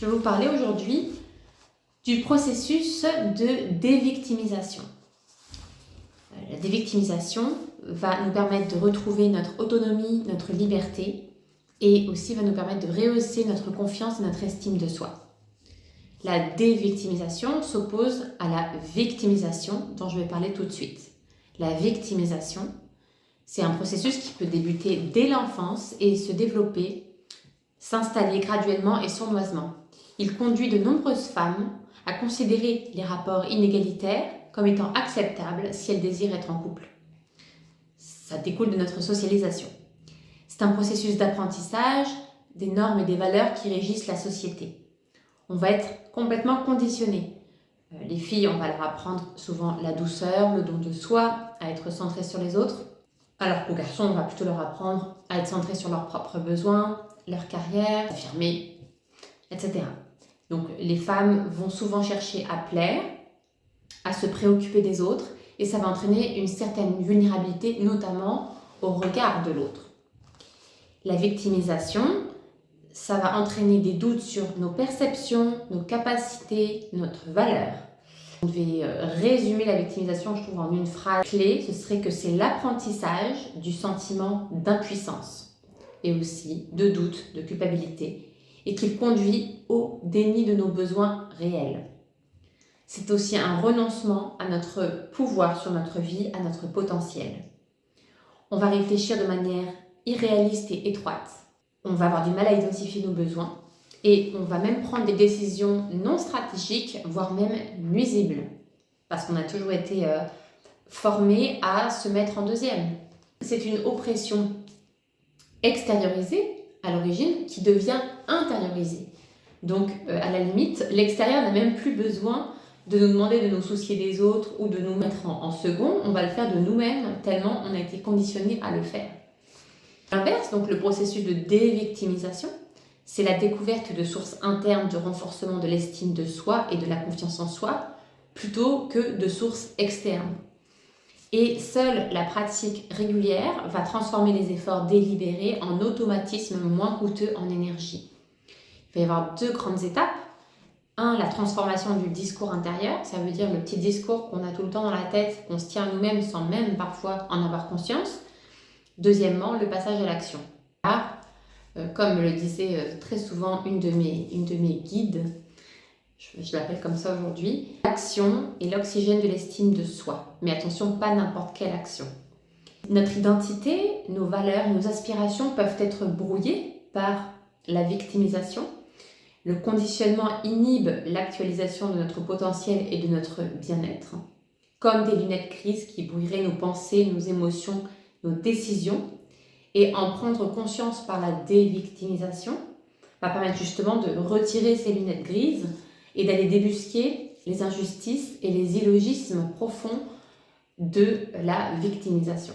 Je vais vous parler aujourd'hui du processus de dévictimisation. La dévictimisation va nous permettre de retrouver notre autonomie, notre liberté et aussi va nous permettre de rehausser notre confiance et notre estime de soi. La dévictimisation s'oppose à la victimisation dont je vais parler tout de suite. La victimisation, c'est un processus qui peut débuter dès l'enfance et se développer, s'installer graduellement et sournoisement. Il conduit de nombreuses femmes à considérer les rapports inégalitaires comme étant acceptables si elles désirent être en couple. Ça découle de notre socialisation. C'est un processus d'apprentissage des normes et des valeurs qui régissent la société. On va être complètement conditionné. Les filles, on va leur apprendre souvent la douceur, le don de soi, à être centrées sur les autres, alors qu'aux garçons, on va plutôt leur apprendre à être centrés sur leurs propres besoins, leur carrière, s'affirmer, etc. Donc les femmes vont souvent chercher à plaire, à se préoccuper des autres, et ça va entraîner une certaine vulnérabilité, notamment au regard de l'autre. La victimisation, ça va entraîner des doutes sur nos perceptions, nos capacités, notre valeur. On devait résumer la victimisation, je trouve, en une phrase clé, ce serait que c'est l'apprentissage du sentiment d'impuissance et aussi de doute, de culpabilité, et qu'il conduit au déni de nos besoins réels. C'est aussi un renoncement à notre pouvoir sur notre vie, à notre potentiel. On va réfléchir de manière irréaliste et étroite. On va avoir du mal à identifier nos besoins et on va même prendre des décisions non stratégiques, voire même nuisibles, parce qu'on a toujours été formé à se mettre en deuxième. C'est une oppression extériorisée à l'origine qui devient intériorisée. Donc, à la limite, l'extérieur n'a même plus besoin de nous demander de nous soucier des autres ou de nous mettre en second. On va le faire de nous-mêmes, tellement on a été conditionné à le faire. L'inverse, donc le processus de dévictimisation, c'est la découverte de sources internes de renforcement de l'estime de soi et de la confiance en soi, plutôt que de sources externes. Et seule la pratique régulière va transformer les efforts délibérés en automatismes moins coûteux en énergie. Il va y avoir deux grandes étapes. Un, la transformation du discours intérieur, ça veut dire le petit discours qu'on a tout le temps dans la tête, qu'on se tient à nous-mêmes sans même parfois en avoir conscience. Deuxièmement, le passage à l'action. Comme le disait très souvent une de mes guides, je l'appelle comme ça aujourd'hui, l'action est l'oxygène de l'estime de soi. Mais attention, pas n'importe quelle action. Notre identité, nos valeurs et nos aspirations peuvent être brouillées par la victimisation. Le conditionnement inhibe l'actualisation de notre potentiel et de notre bien-être, comme des lunettes grises qui brouilleraient nos pensées, nos émotions, nos décisions. Et en prendre conscience par la dévictimisation va permettre justement de retirer ces lunettes grises et d'aller débusquer les injustices et les illogismes profonds de la victimisation.